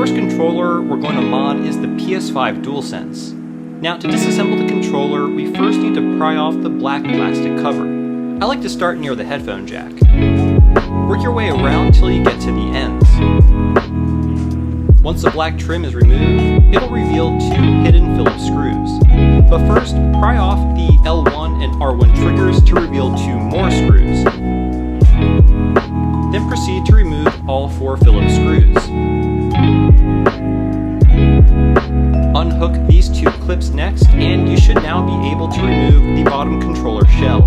first controller we're going to mod is the PS5 DualSense. Now, to disassemble the controller, we first need to pry off the black plastic cover. I like to start near the headphone jack. Work your way around till you get to the ends. Once the black trim is removed, it'll reveal two hidden Phillips screws. But first, pry off the L1 and R1 triggers to reveal two more screws. Then proceed to remove all four Phillips screws. Unhook these two clips next, and you should now be able to remove the bottom controller shell.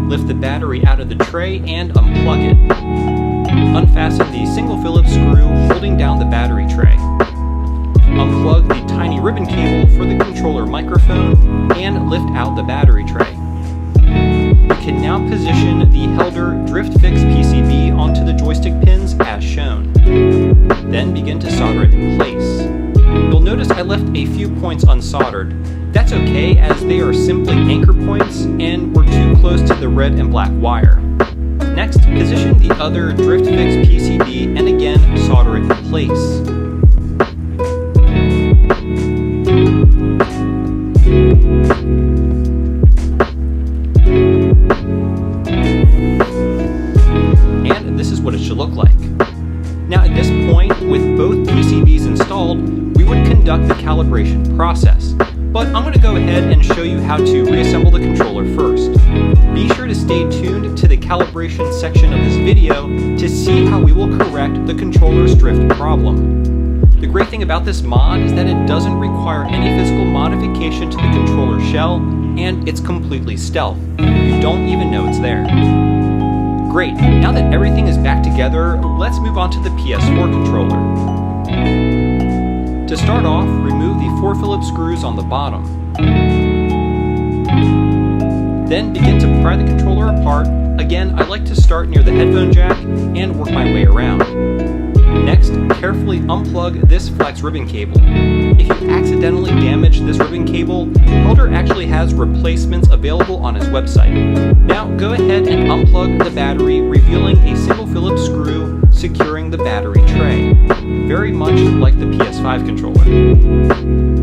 Lift the battery out of the tray and unplug it. Unfasten the single Phillips screw holding down the battery tray. Unplug the tiny ribbon cable for the controller microphone and lift out the battery tray. You can now position the Helder Drift FIX PCB onto the joystick pins as shown. Then begin to solder it in place. You'll notice I left a few points unsoldered. That's okay, as they are simply anchor points and we're too close to the red and black wire. Next, position the other Drift FIX PCB and again solder it in place. And this is what it should look like. Now at this point, with both PCBs installed, we would conduct the calibration process. But I'm going to go ahead and show you how to reassemble the controller first. Be sure to stay tuned to the calibration section of this video to see how we will correct the controller's drift problem. The great thing about this mod is that it doesn't require any physical modification to the controller shell, and it's completely stealth. You don't even know it's there. Great, now that everything is back together, let's move on to the PS4 controller. To start off, remove the 4 Phillips screws on the bottom. Then begin to pry the controller apart. Again, I like to start near the headphone jack and work my way around. Next, carefully unplug this flex ribbon cable. If you accidentally damage this ribbon cable, Helder actually has replacements available on his website. Now go ahead and unplug the battery, revealing a single Phillips screw securing the battery tray, very much like the PS5 controller.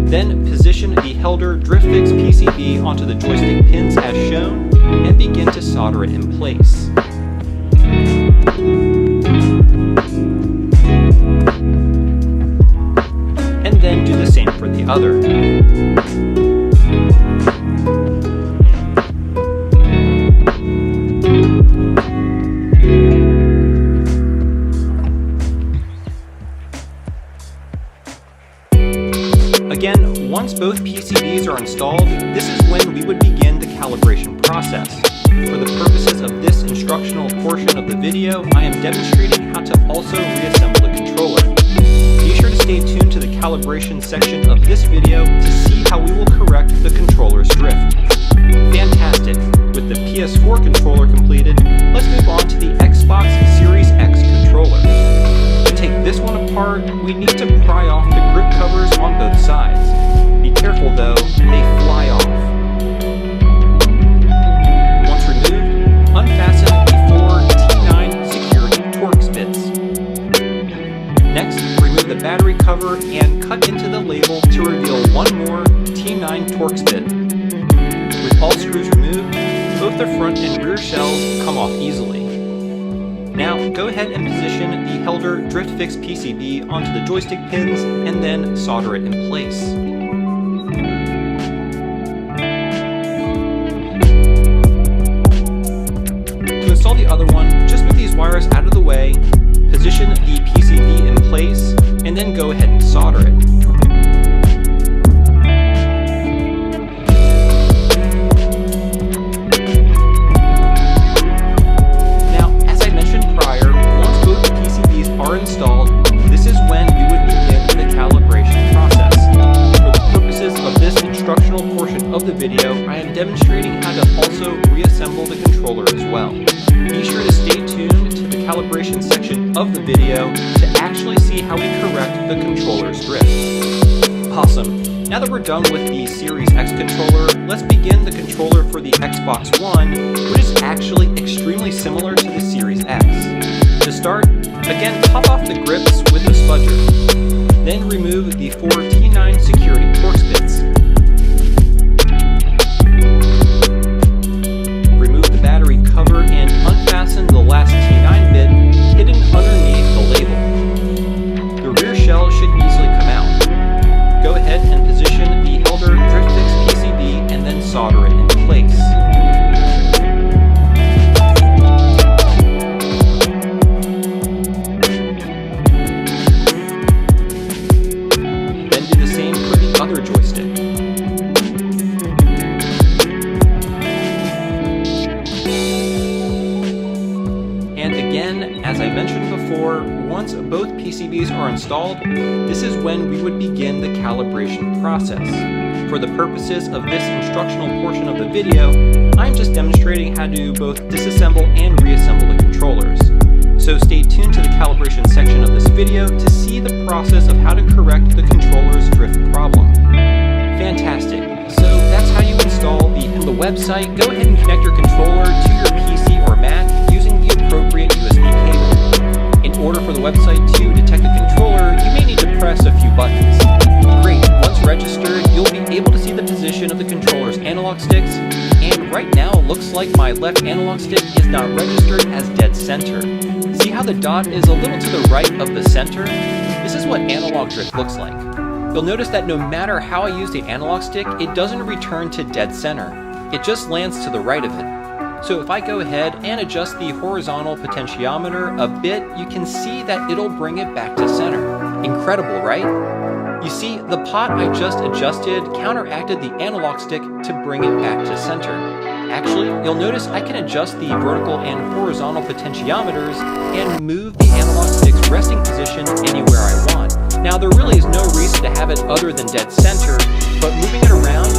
Then position the Helder Drift FIX PCB onto the joystick pins as shown and begin to solder it in place. And then do the same for the other. Again, once both PCBs are installed, this is when we would begin the calibration process. For the purposes of this instructional portion of the video, I am demonstrating how to also reassemble the controller. Be sure to stay tuned to the calibration section of this video to see how we will correct the controller's drift. Fantastic! With the PS4 controller completed, let's move on to the Xbox Series X controller. To take this one apart, we need to pry off the grip covers on both sides. Be careful though, they fly off. Once removed, unfasten the 4 T9 security Torx bits. Next, remove the battery cover and cut into the label to reveal one more T9 Torx bit. With all screws removed, both the front and rear shells come off easily. Now, go ahead and position the Helder Drift FIX PCB onto the joystick pins and then solder it in place. To install the other one, just move these wires out of the way, position the PCB in place, and then go ahead and solder it. Installed, this is when we would begin the calibration process. For the purposes of this instructional portion of the video, I am demonstrating how to also reassemble the controller as well. Be sure to stay tuned to the calibration section of the video to actually see how we correct the controller's drift. Awesome! Now that we're done with the Series X controller, let's begin the controller for the Xbox One, which is actually extremely similar to the Series X. To start, again, pop off the grips with the spudger. Then remove the 4 T9 security Torx bits. Remove the battery cover and unfasten the last T9 bit hidden underneath the label. The rear shell should easily come out. Go ahead and position the Elder Drift FIX PCB and then solder it in place. Then do the same for the other joystick. And again, as I mentioned before, once both PCBs are installed, this is when we would begin the calibration process. For the purposes of this instructional portion of the video, I'm just demonstrating how to both disassemble and reassemble the controllers. So stay tuned to the calibration section of this video to see the process of how to correct the controller's drift problem. Fantastic. So that's how you install the website. Go ahead and connect your controller to your PC or Mac using the appropriate USB cable. In order for the website to detect the controller, you may need to press a few buttons. Great. Once registered, you'll be able to see the position of the controller's analog sticks, and right now it looks like my left analog stick is not registered as dead center. See how the dot is a little to the right of the center? This is what analog drift looks like. You'll notice that no matter how I use the analog stick, it doesn't return to dead center. It just lands to the right of it. So if I go ahead and adjust the horizontal potentiometer a bit, you can see that it'll bring it back to center. Incredible, right? You see, the pot I just adjusted counteracted the analog stick to bring it back to center. Actually, you'll notice I can adjust the vertical and horizontal potentiometers and move the analog stick's resting position anywhere I want. Now, there really is no reason to have it other than dead center, but moving it around